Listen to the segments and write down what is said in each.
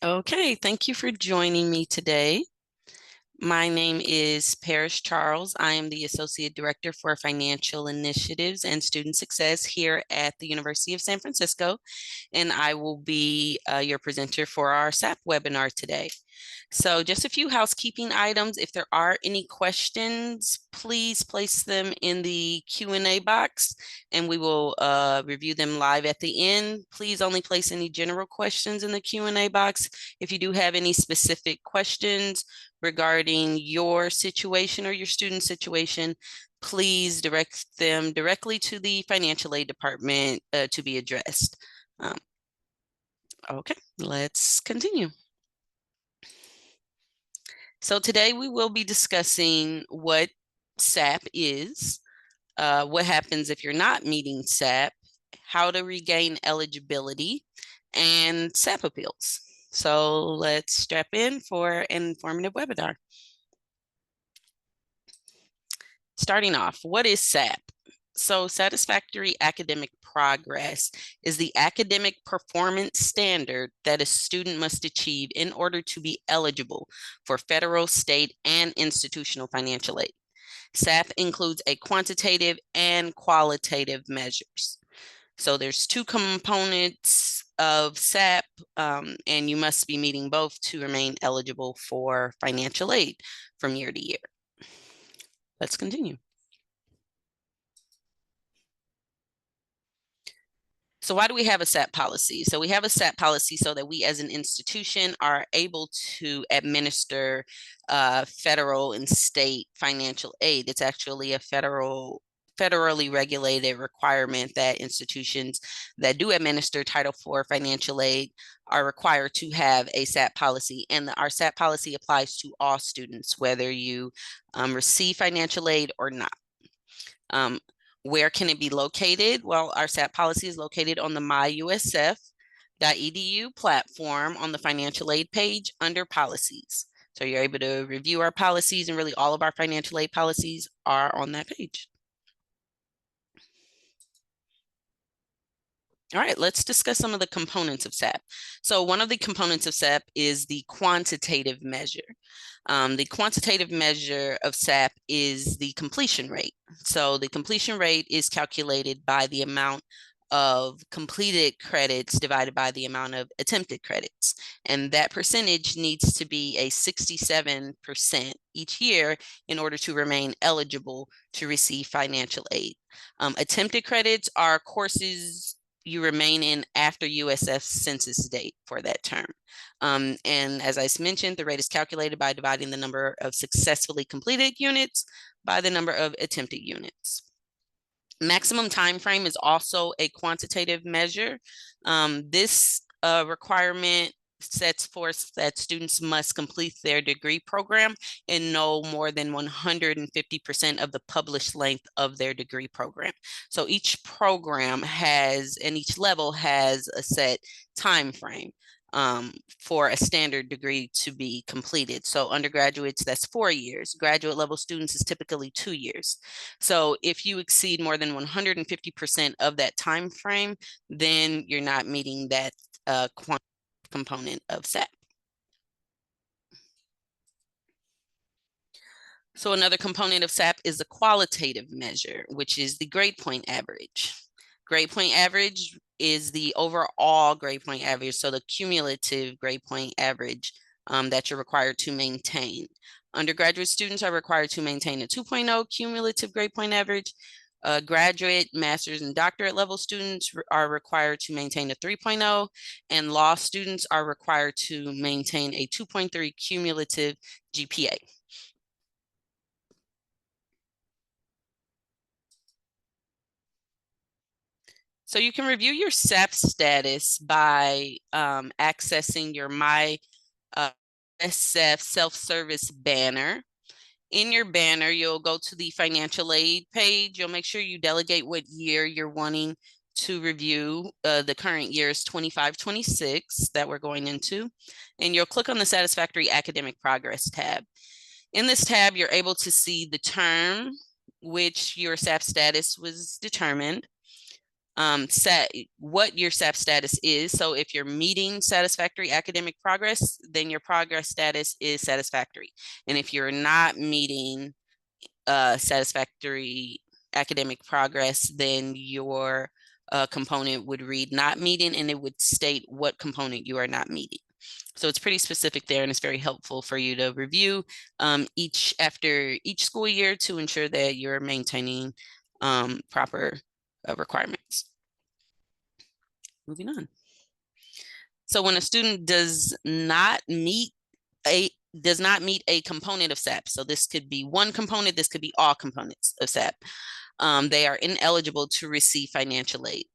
Okay, thank you for joining me today. My name is Paris Charles. I am the Associate Director for Financial Initiatives and Student Success here at the University of San Francisco, and I will be your presenter for our SAP webinar today. So just a few housekeeping items. If there are any questions, please place them in the Q&A box and we will review them live at the end. Please only place any general questions in the Q&A box. If you do have any specific questions regarding your situation or your student situation, please direct them directly to the financial aid department to be addressed. Okay, let's continue. So today we will be discussing what SAP is, what happens if you're not meeting SAP, how to regain eligibility, and SAP appeals. So let's strap in for an informative webinar. Starting off, what is SAP? So satisfactory academic progress is the academic performance standard that a student must achieve in order to be eligible for federal, state, and institutional financial aid. SAP includes a quantitative and qualitative measures. So there's two components of SAP, and you must be meeting both to remain eligible for financial aid from year to year. Let's continue. So why do we have a SAP policy? So we have a SAP policy so that we as an institution are able to administer federal and state financial aid. It's actually a federally regulated requirement that institutions that do administer Title IV financial aid are required to have a SAP policy. And our SAP policy applies to all students, whether you receive financial aid or not. Where can it be located? Well, our SAP policy is located on the myusf.edu platform on the financial aid page under policies. So you're able to review our policies, and really all of our financial aid policies are on that page. All right, let's discuss some of the components of SAP. So one of the components of SAP is the quantitative measure. The quantitative measure of SAP is the completion rate. So the completion rate is calculated by the amount of completed credits divided by the amount of attempted credits. And that percentage needs to be a 67% each year in order to remain eligible to receive financial aid. Attempted credits are courses you remain in after USF census date for that term. And as I mentioned, the rate is calculated by dividing the number of successfully completed units by the number of attempted units. Maximum time frame is also a quantitative measure. This requirement sets forth that students must complete their degree program in no more than 150% of the published length of their degree program. So each program has, and each level has a set time frame for a standard degree to be completed. So undergraduates, that's 4 years. Graduate level students is typically 2 years. So if you exceed more than 150% of that time frame, then you're not meeting that component of SAP. So another component of SAP is the qualitative measure, which is the grade point average. Grade point average is the overall grade point average, so the cumulative grade point average that you're required to maintain. Undergraduate students are required to maintain a 2.0 cumulative grade point average. Graduate, master's, and doctorate level students are required to maintain a 3.0, and law students are required to maintain a 2.3 cumulative GPA. So you can review your SAP status by accessing your My SF self-service banner. In your banner, you'll go to the financial aid page. You'll make sure you delegate what year you're wanting to review. The current year is 25-26 that we're going into. And you'll click on the Satisfactory Academic Progress tab. In this tab, you're able to see the term which your SAP status was determined, set what your SAP status is. So if you're meeting satisfactory academic progress, then your progress status is satisfactory. And if you're not meeting satisfactory academic progress, then your component would read not meeting, and it would state what component you are not meeting. So it's pretty specific there, and it's very helpful for you to review after each school year to ensure that you're maintaining proper requirements. Moving on. So when a student does not meet a component of SAP, so this could be one component, this could be all components of SAP, they are ineligible to receive financial aid.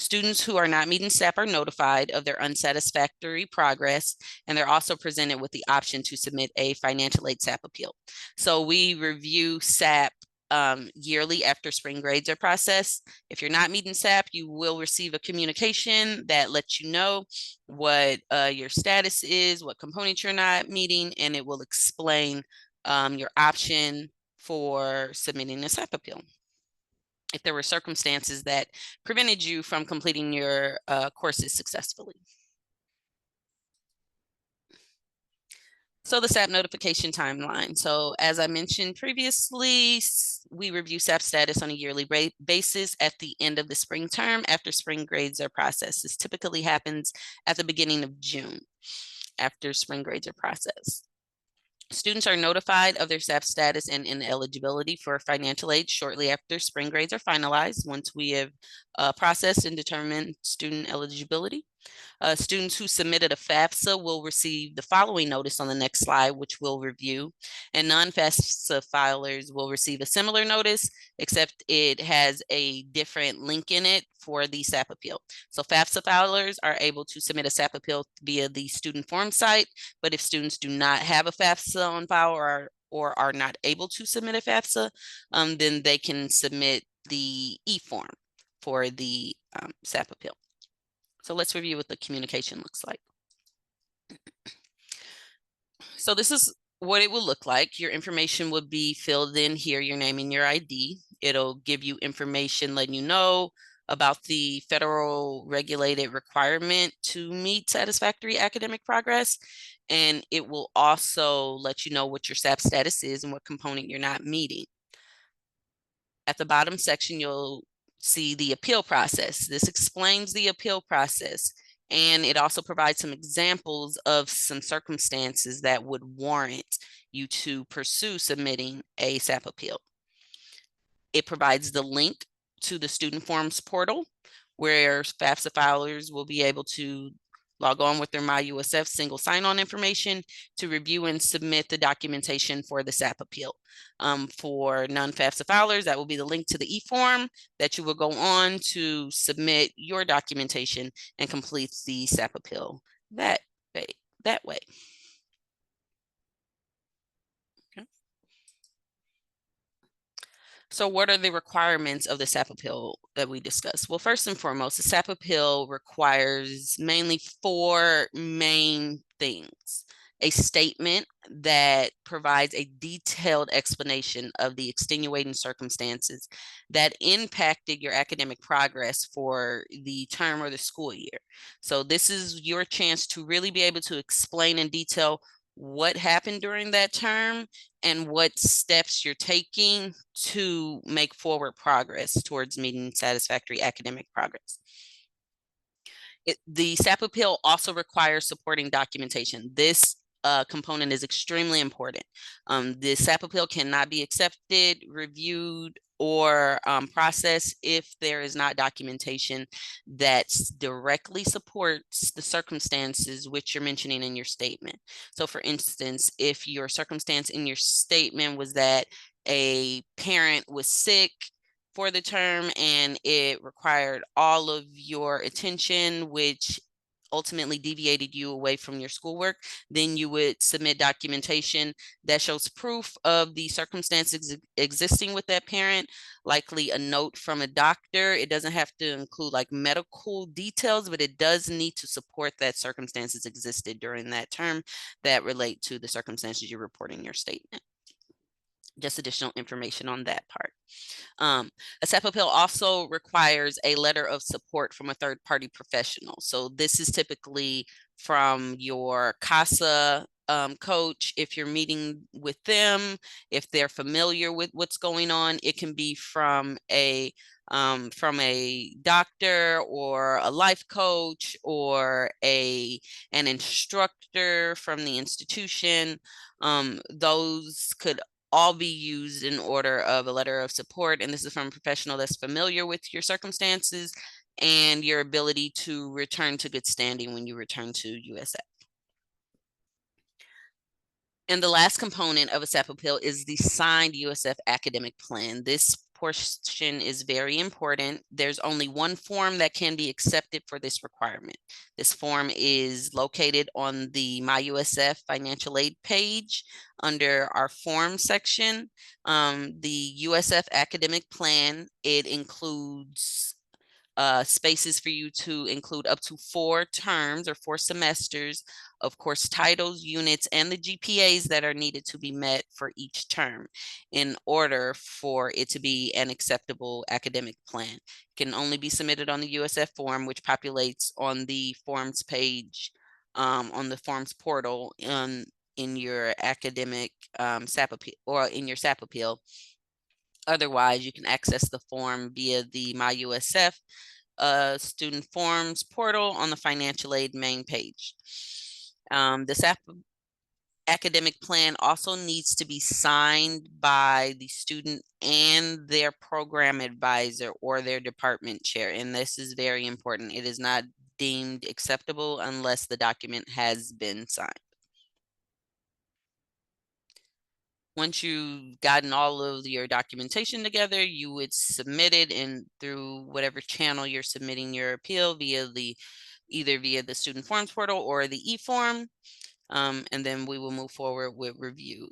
Students who are not meeting SAP are notified of their unsatisfactory progress, and they're also presented with the option to submit a financial aid SAP appeal. So we review SAP yearly after spring grades are processed. If you're not meeting SAP, you will receive a communication that lets you know what your status is, what components you're not meeting, and it will explain your option for submitting a SAP appeal. If there were circumstances that prevented you from completing your courses successfully. So the SAP notification timeline. So as I mentioned previously, we review SAP status on a yearly basis at the end of the spring term after spring grades are processed. This typically happens at the beginning of June after spring grades are processed. Students are notified of their SAP status and ineligibility for financial aid shortly after spring grades are finalized, once we have processed and determined student eligibility. Students who submitted a FAFSA will receive the following notice on the next slide, which we'll review. And non-FAFSA filers will receive a similar notice, except it has a different link in it for the SAP appeal. So FAFSA filers are able to submit a SAP appeal via the student forum site, but if students do not have a FAFSA on file or are not able to submit a FAFSA, then they can submit the e-form for the SAP appeal. So let's review what the communication looks like. So this is what it will look like. Your information would be filled in here, your name and your ID. It'll give you information letting you know about the federal regulated requirement to meet satisfactory academic progress. And it will also let you know what your SAP status is and what component you're not meeting. At the bottom section, you'll see the appeal process. This explains the appeal process, and it also provides some examples of some circumstances that would warrant you to pursue submitting a SAP appeal. It provides the link to the student forums portal, where FAFSA filers will be able to log on with their MyUSF single sign-on information to review and submit the documentation for the SAP appeal. For non-FAFSA filers, that will be the link to the e-form that you will go on to submit your documentation and complete the SAP appeal that way. So what are the requirements of the SAP appeal that we discussed? Well, first and foremost, the SAP appeal requires mainly 4 main things. A statement that provides a detailed explanation of the extenuating circumstances that impacted your academic progress for the term or the school year. So this is your chance to really be able to explain in detail what happened during that term and what steps you're taking to make forward progress towards meeting satisfactory academic progress. The SAP appeal also requires supporting documentation. This component is extremely important. The SAP appeal cannot be accepted, reviewed, or processed if there is not documentation that directly supports the circumstances which you're mentioning in your statement. So for instance, if your circumstance in your statement was that a parent was sick for the term and it required all of your attention, which ultimately deviated you away from your schoolwork, then you would submit documentation that shows proof of the circumstances existing with that parent, likely a note from a doctor. It doesn't have to include like medical details, but it does need to support that circumstances existed during that term that relate to the circumstances you report in your statement. Just additional information on that part. A SAP appeal also requires a letter of support from a third-party professional. So this is typically from your CASA coach. If you're meeting with them, if they're familiar with what's going on, it can be from a doctor or a life coach or an instructor from the institution. Those could all be used in order of a letter of support. And this is from a professional that's familiar with your circumstances and your ability to return to good standing when you return to USF. And the last component of a SAP appeal is the signed USF academic plan. This portion is very important. There's only one form that can be accepted for this requirement. This form is located on the MyUSF financial aid page under our form section. The USF academic plan, it includes spaces for you to include up to 4 terms or 4 semesters of course titles, units, and the GPAs that are needed to be met for each term in order for it to be an acceptable academic plan. It can only be submitted on the USF form, which populates on the forms page on the forms portal in your academic SAP appeal or in your SAP appeal. Otherwise, you can access the form via the MyUSF student forms portal on the financial aid main page. The SAP academic plan also needs to be signed by the student and their program advisor or their department chair. And this is very important. It is not deemed acceptable unless the document has been signed. Once you've gotten all of your documentation together, you would submit it in through whatever channel you're submitting your appeal either via the student forms portal or the e-form, and then we will move forward with review.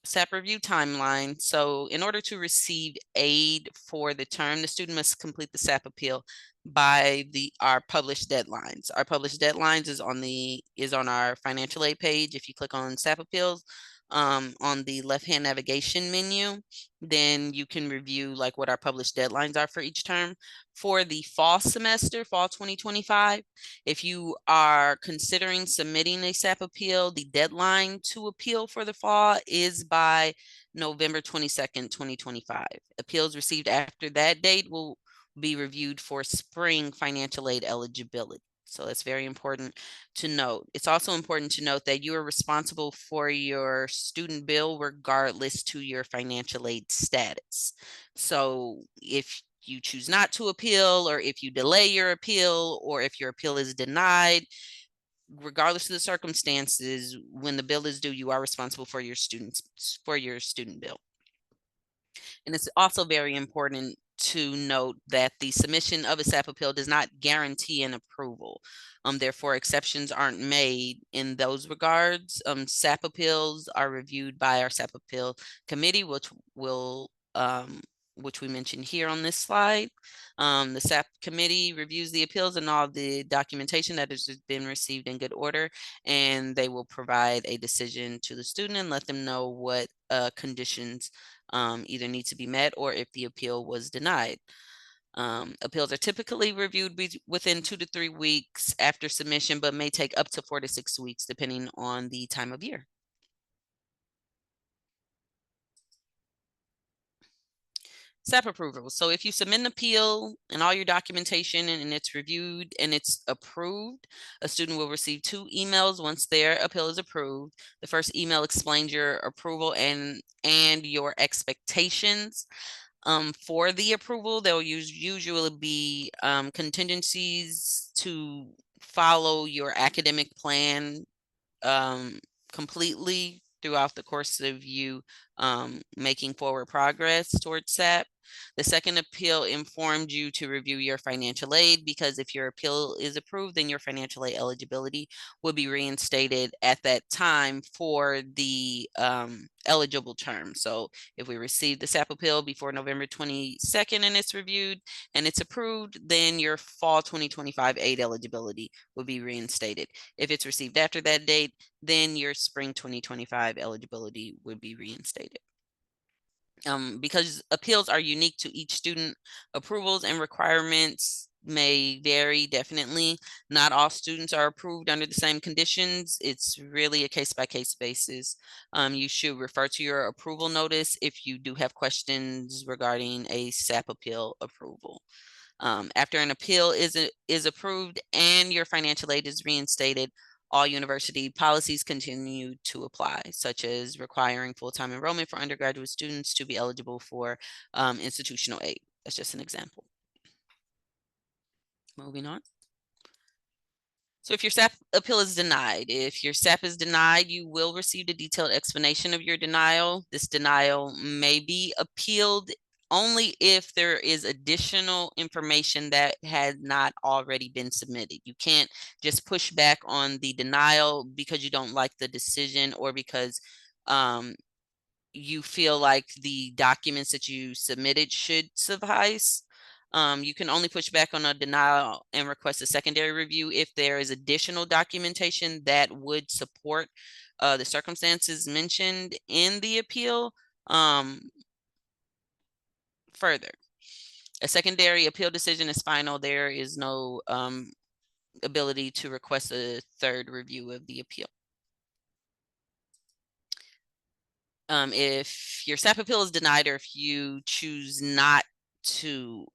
SAP review timeline. So in order to receive aid for the term, the student must complete the SAP appeal by our published deadlines. Our published deadlines is on our financial aid page. If you click on SAP appeals on the left-hand navigation menu, then you can review like what our published deadlines are for each term. For the fall semester, fall 2025, if you are considering submitting a SAP appeal, the deadline to appeal for the fall is by November 22nd, 2025. Appeals received after that date will be reviewed for spring financial aid eligibility. So that's very important to note. It's also important to note that you are responsible for your student bill regardless to your financial aid status. So if you choose not to appeal, or if you delay your appeal, or if your appeal is denied, regardless of the circumstances, when the bill is due, you are responsible for your student bill. And it's also very important to note that the submission of a SAP appeal does not guarantee an approval. Therefore, exceptions aren't made in those regards. SAP appeals are reviewed by our SAP appeal committee, which we mentioned here on this slide. The SAP committee reviews the appeals and all the documentation that has been received in good order, and they will provide a decision to the student and let them know what conditions either need to be met or if the appeal was denied. Appeals are typically reviewed within 2 to 3 weeks after submission, but may take up to 4 to 6 weeks depending on the time of year. SAP approval. So if you submit an appeal and all your documentation and it's reviewed and it's approved, a student will receive 2 emails once their appeal is approved. The first email explains your approval and your expectations. For the approval, there will usually be contingencies to follow your academic plan completely throughout the course of you making forward progress towards SAP. The second appeal informed you to review your financial aid, because if your appeal is approved, then your financial aid eligibility will be reinstated at that time for the eligible term. So if we receive the SAP appeal before November 22nd and it's reviewed and it's approved, then your fall 2025 aid eligibility will be reinstated. If it's received after that date, then your spring 2025 eligibility would be reinstated. Because appeals are unique to each student, approvals and requirements may vary definitely. Not all students are approved under the same conditions. It's really a case-by-case basis. You should refer to your approval notice if you do have questions regarding a SAP appeal approval. After an appeal is approved and your financial aid is reinstated, all university policies continue to apply, such as requiring full-time enrollment for undergraduate students to be eligible for institutional aid. That's just an example. Moving on. So if your SAP appeal is denied, you will receive a detailed explanation of your denial. This denial may be appealed only if there is additional information that had not already been submitted. You can't just push back on the denial because you don't like the decision or because you feel like the documents that you submitted should suffice. You can only push back on a denial and request a secondary review if there is additional documentation that would support the circumstances mentioned in the appeal. Further, a secondary appeal decision is final. There is no ability to request a third review of the appeal. If your SAP appeal is denied, or if you choose not to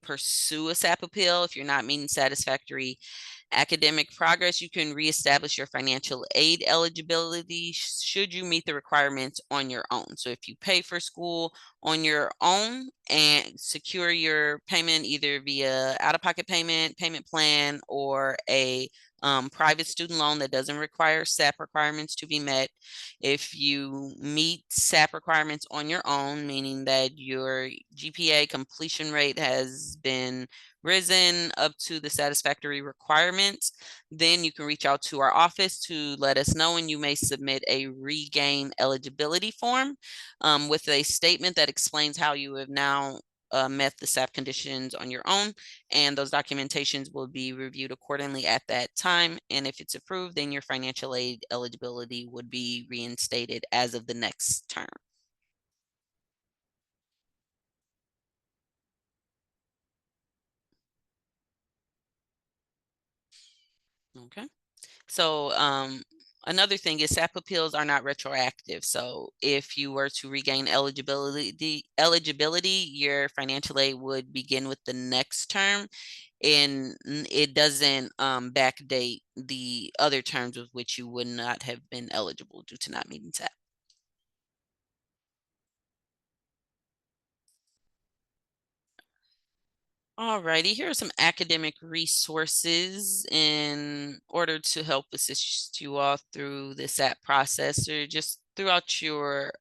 pursue a SAP appeal, if you're not meeting satisfactory academic progress, you can reestablish your financial aid eligibility should you meet the requirements on your own. So if you pay for school on your own and secure your payment either via out-of-pocket payment plan, or a private student loan that doesn't require SAP requirements to be met. If you meet SAP requirements on your own, meaning that your GPA completion rate has been risen up to the satisfactory requirements, then you can reach out to our office to let us know, and you may submit a regain eligibility form with a statement that explains how you have now met the SAP conditions on your own, and those documentations will be reviewed accordingly at that time. And if it's approved, then your financial aid eligibility would be reinstated as of the next term. Okay. So another thing is SAP appeals are not retroactive. So if you were to regain eligibility, your financial aid would begin with the next term, and it doesn't backdate the other terms with which you would not have been eligible due to not meeting SAP. Alrighty, here are some academic resources in order to help assist you all through the SAP process, or just throughout your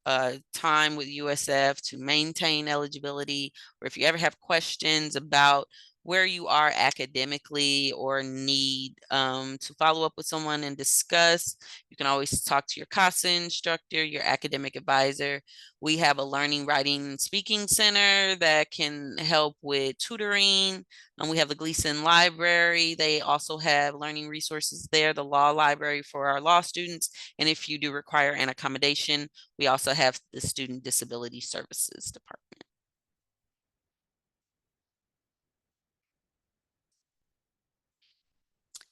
time with USF to maintain eligibility, or if you ever have questions about where you are academically or need to follow up with someone and discuss, you can always talk to your CASA instructor, your academic advisor. We have a learning, writing, and speaking center that can help with tutoring. We have the Gleason Library. They also have learning resources there, the law library for our law students. And if you do require an accommodation, we also have the Student Disability Services Department.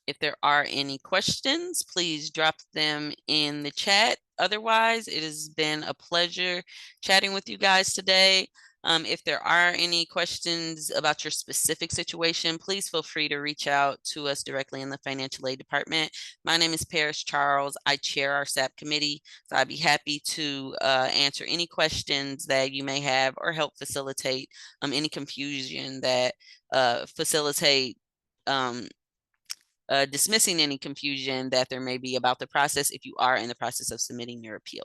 If there are any questions, please drop them in the chat. Otherwise, it has been a pleasure chatting with you guys today. If there are any questions about your specific situation, please feel free to reach out to us directly in the financial aid department. My name is Paris Charles. I chair our SAP committee, so I'd be happy to answer any questions that you may have or help facilitate any confusion that facilitate dismissing any confusion that there may be about the process if you are in the process of submitting your appeal.